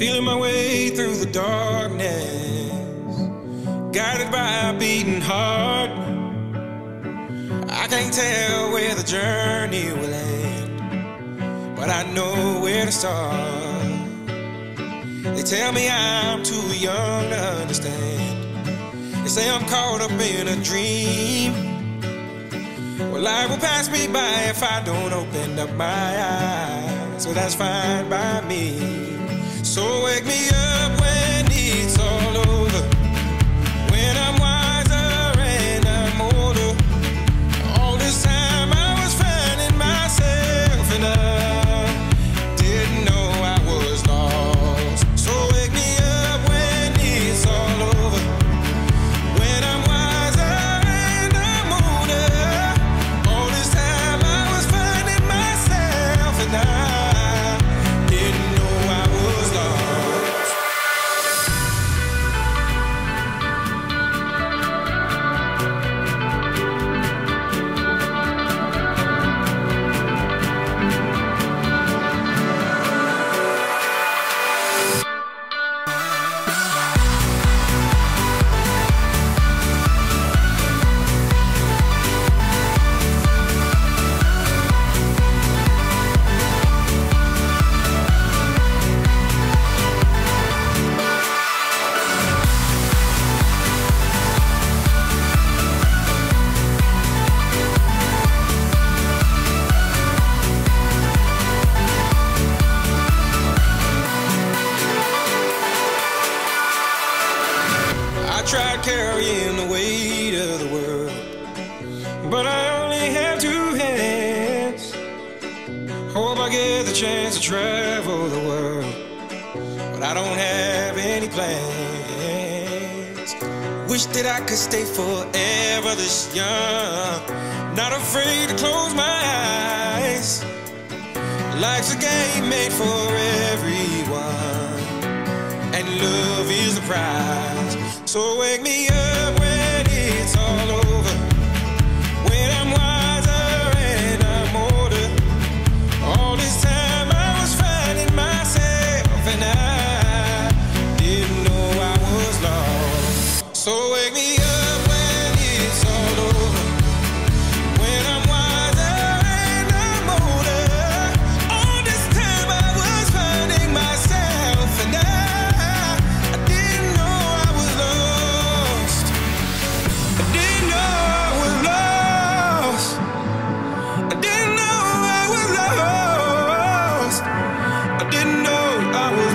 Feeling my way through the darkness, guided by a beating heart. I can't tell where the journey will end, but I know where to start. They tell me I'm too young to understand. They say I'm caught up in a dream. Well, life will pass me by if I don't open up my eyes. So that's fine by me. So wake me up when it's all over, when I'm wiser and I'm older. All this time I was finding myself and I didn't know I was lost. So wake me up when it's all over, when I'm wiser and I'm older. All this time I was finding myself and I didn't know I was lost. I tried carrying the weight of the world, but I only have two hands. Hope I get the chance to travel the world, but I don't have any plans. Wish that I could stay forever this young, not afraid to close my eyes. Life's a game made for everyone, and love is the prize. So wake me up when it's all over, when I'm wiser and I'm older. All this time I was finding myself and I didn't know I was lost. So wake me up when it's all over, when I'm wiser and I'm older. All this time I was finding myself and I didn't know I was lost. I didn't know I was lost. I didn't know I was lost. I didn't know I was